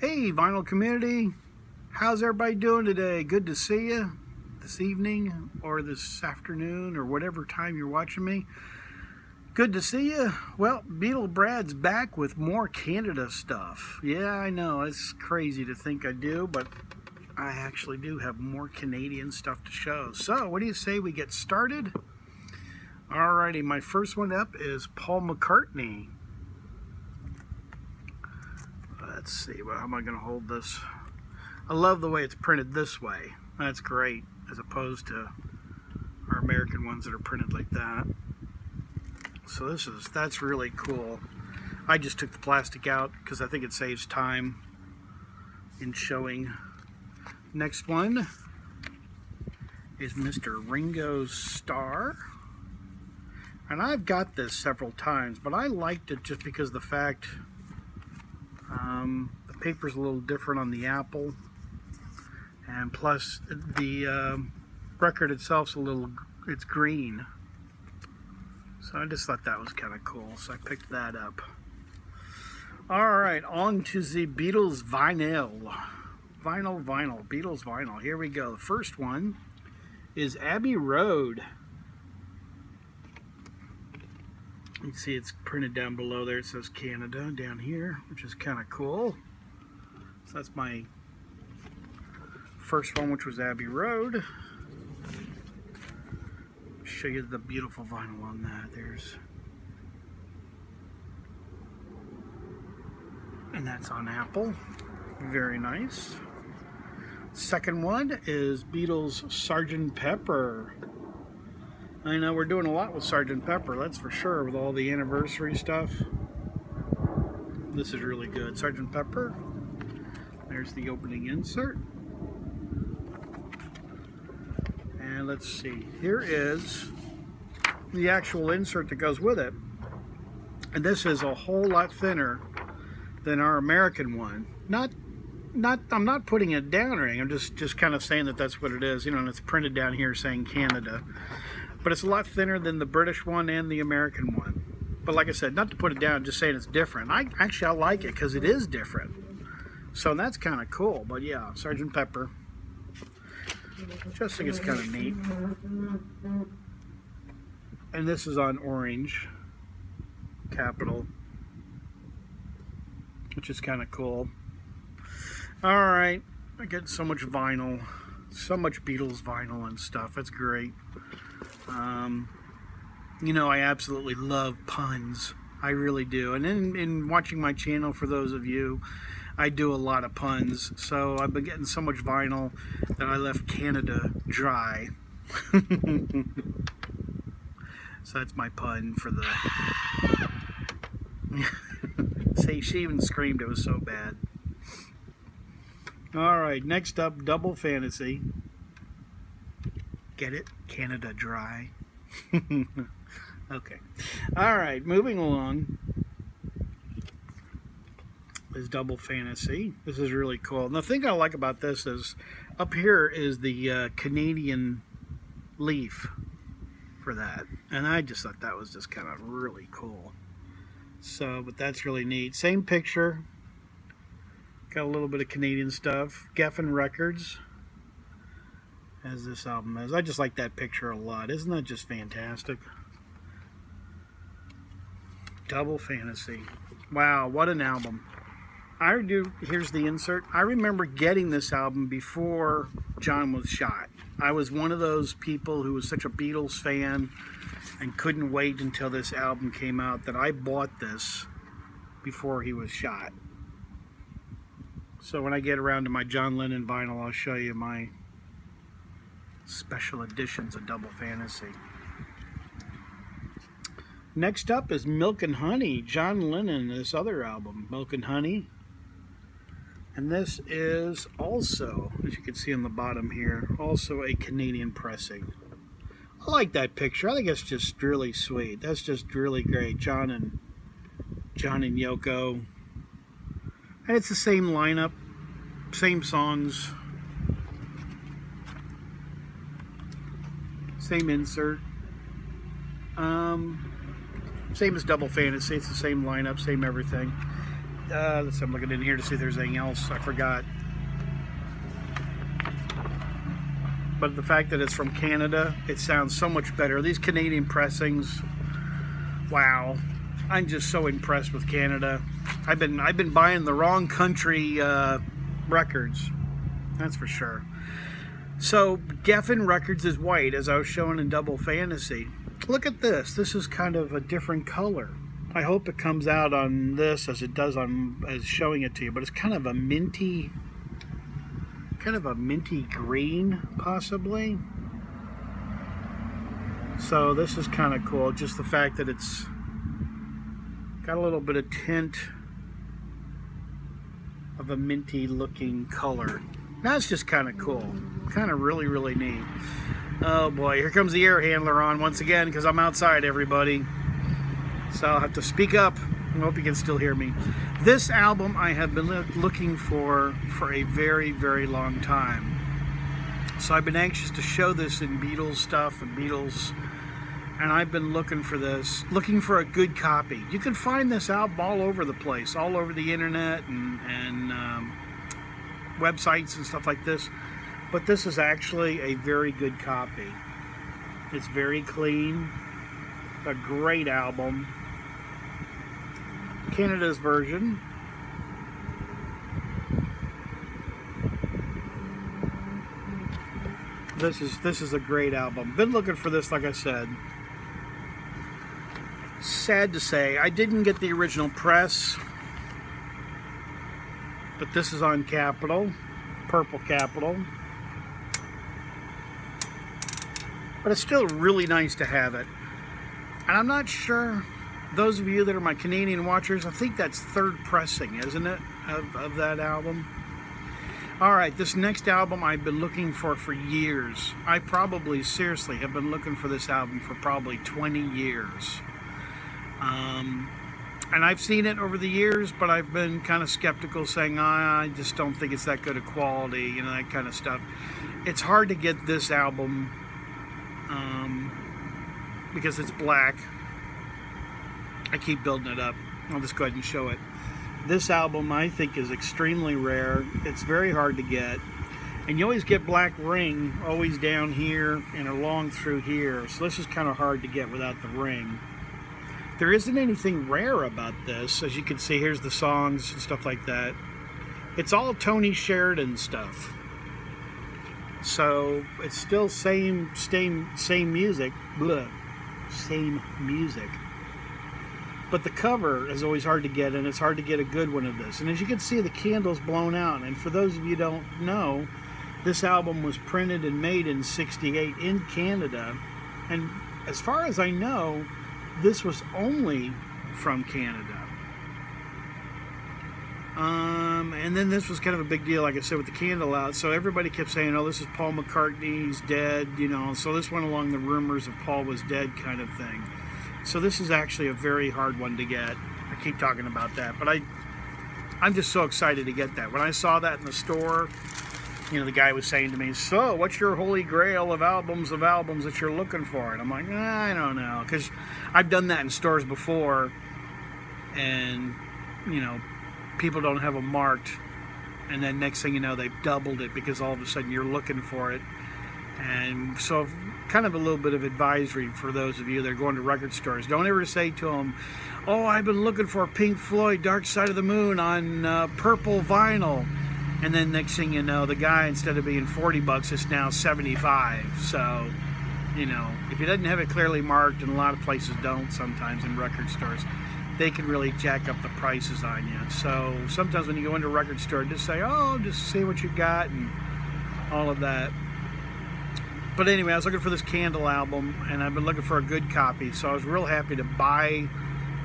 Hey, vinyl community, how's everybody doing today? Good to see you this evening or this afternoon or whatever time you're watching me. Good to see you. Well, Beatle Brad's back with more Canada stuff. Yeah, I know, it's crazy to think I do, but I actually do have more Canadian stuff to show. So, what do you say we get started? Alrighty, my first one up is Paul McCartney. Let's see, well, how am I going to hold this? I love the way it's printed this way. That's great, as opposed to our American ones that are printed like that. So that's really cool. I just took the plastic out because I think it saves time in showing. Next one is Mr. Ringo's Star. And I've got this several times, but I liked it just because of the fact the paper's a little different on the Apple, and plus the record itself's it's green. So I just thought that was kind of cool, so I picked that up. Alright, on to the Beatles vinyl. Beatles vinyl. Here we go. The first one is Abbey Road. You can see it's printed down below there. It says Canada down here, which is kind of cool. So that's my first one, which was Abbey Road. Show you the beautiful vinyl on that. And that's on Apple. Very nice. Second one is Beatles Sgt. Pepper. I know we're doing a lot with Sgt. Pepper, that's for sure, with all the anniversary stuff. This is really good. Sgt. Pepper. There's the opening insert. And let's see. Here is the actual insert that goes with it. And this is a whole lot thinner than our American one. I'm not putting it down or anything. I'm just kind of saying that that's what it is. You know, and it's printed down here saying Canada. But it's a lot thinner than the British one and the American one. But like I said, not to put it down, just saying it's different. I like it because it is different. So that's kind of cool. But yeah, Sgt. Pepper. Just think it's kind of neat. And this is on orange capital, which is kind of cool. Alright, I get so much vinyl. So much Beatles vinyl and stuff. That's great. You know, I absolutely love puns. I really do. And in watching my channel, for those of you, I do a lot of puns. So I've been getting so much vinyl that I left Canada dry. So that's my pun for the... See, she even screamed, it was so bad. Alright, next up, Double Fantasy. Get it? Canada dry. Okay. Alright, moving along is Double Fantasy. This is really cool. And the thing I like about this is up here is the Canadian leaf for that. And I just thought that was just kind of really cool. So, but that's really neat. Same picture. Got a little bit of Canadian stuff. Geffen Records, as this album is. I just like that picture a lot. Isn't that just fantastic? Double Fantasy. Wow, what an album. Here's the insert. I remember getting this album before John was shot. I was one of those people who was such a Beatles fan and couldn't wait until this album came out that I bought this before he was shot. So when I get around to my John Lennon vinyl, I'll show you my special editions of Double Fantasy. Next up is Milk and Honey, John Lennon, this other album, Milk and Honey. And this is also, as you can see on the bottom here, also a Canadian pressing. I like that picture. I think it's just really sweet. That's just really great. John and Yoko. And it's the same lineup, same songs, same insert. Same as Double Fantasy. It's the same lineup, same everything. let's see, I'm looking in here to see if there's anything else I forgot. But the fact that it's from Canada, it sounds so much better. These Canadian pressings, wow, I'm just so impressed with Canada. I've been buying the wrong country records, that's for sure. So Geffen Records is white, as I was showing in Double Fantasy. Look at this. This is kind of a different color. I hope it comes out on this as it does on as showing it to you, but it's kind of a minty green, possibly. So this is kind of cool, just the fact that it's got a little bit of tint of a minty looking color. That's just kind of cool, kind of really neat. Oh boy, here comes the air handler on once again, because I'm outside, everybody, so I'll have to speak up. I hope you can still hear me. This album I have been looking for a very long time. So I've been anxious to show this in Beatles stuff and Beatles, and I've been looking for this, looking for a good copy. You can find this album all over the place, all over the internet and websites and stuff like this. But this is actually a very good copy. It's very clean, a great album. Canada's version. This is a great album. Been looking for this, like I said. Sad to say, I didn't get the original press, but this is on Capitol, purple Capitol. But it's still really nice to have it. And I'm not sure, those of you that are my Canadian watchers, I think that's third pressing, isn't it, of that album? Alright, this next album I've been looking for years. I probably, seriously, have been looking for this album for probably 20 years. And I've seen it over the years, but I've been kind of skeptical, saying, I just don't think it's that good a quality, you know, that kind of stuff. It's hard to get this album, because it's black. I keep building it up. I'll just go ahead and show it. This album, I think, is extremely rare. It's very hard to get. And you always get black ring always down here and along through here. So this is kind of hard to get without the ring. There isn't anything rare about this. As you can see, here's the songs and stuff like that. It's all Tony Sheridan stuff. So it's still same music. Blah. Same music. But the cover is always hard to get, and it's hard to get a good one of this. And as you can see, the candle's blown out. And for those of you who don't know, this album was printed and made in '68 in Canada. And as far as I know, this was only from Canada. And then this was kind of a big deal, like I said, with the candle out. So everybody kept saying, oh, this is Paul McCartney, he's dead, you know. So this went along the rumors of Paul was dead kind of thing. So this is actually a very hard one to get. I keep talking about that, but I'm just so excited to get that. When I saw that in the store, you know, the guy was saying to me, so what's your holy grail of albums that you're looking for? And I'm like, I don't know, because I've done that in stores before, and, you know, people don't have them marked, and then next thing you know, they've doubled it because all of a sudden you're looking for it. And so kind of a little bit of advisory for those of you that are going to record stores. Don't ever say to them, oh, I've been looking for Pink Floyd Dark Side of the Moon on purple vinyl. And then next thing you know, the guy, instead of being $40, is now $75. So, you know, if he doesn't have it clearly marked, and a lot of places don't sometimes in record stores, they can really jack up the prices on you. So sometimes when you go into a record store, just say, oh, just see what you got and all of that. But anyway, I was looking for this Candle album, and I've been looking for a good copy, so I was real happy to buy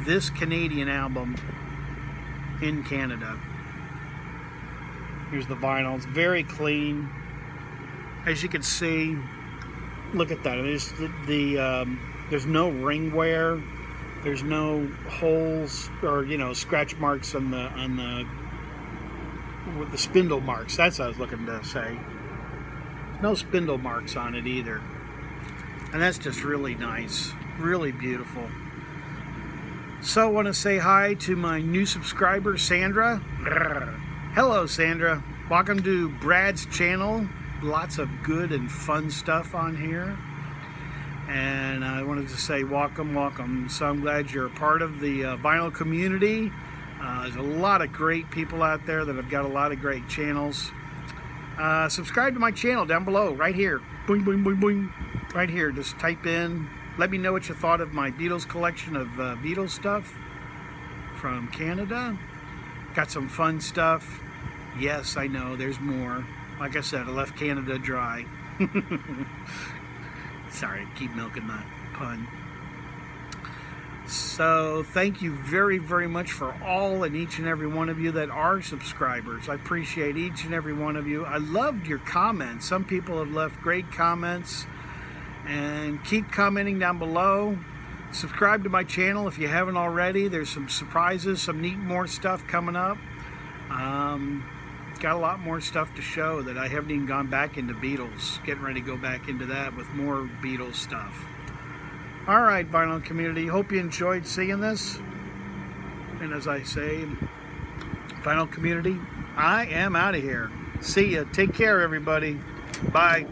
this Canadian album in Canada. Here's the vinyl. It's very clean. As you can see, look at that. I mean, there's no ring wear. There's no holes or, you know, scratch marks on the with the spindle marks. That's what I was looking to say. No spindle marks on it either. And that's just really nice. Really beautiful. So I want to say hi to my new subscriber, Sandra. Hello, Sandra. Welcome to Brad's channel. Lots of good and fun stuff on here. And I wanted to say welcome, welcome. So I'm glad you're a part of the vinyl community. There's a lot of great people out there that have got a lot of great channels. Subscribe to my channel down below, right here. Boing, boing, boing, boing. Right here. Just type in. Let me know what you thought of my Beatles collection of Beatles stuff from Canada. Got some fun stuff. Yes, I know, there's more. Like I said, I left Canada dry. Sorry, keep milking that pun. So, thank you very, very much for all and each and every one of you that are subscribers. I appreciate each and every one of you. I loved your comments. Some people have left great comments. And keep commenting down below. Subscribe to my channel if you haven't already. There's some surprises, some neat more stuff coming up. Got a lot more stuff to show that I haven't even gone back into Beatles. Getting ready to go back into that with more Beatles stuff. Alright, vinyl community, hope you enjoyed seeing this. And as I say, vinyl community, I am out of here. See ya. Take care, everybody. Bye.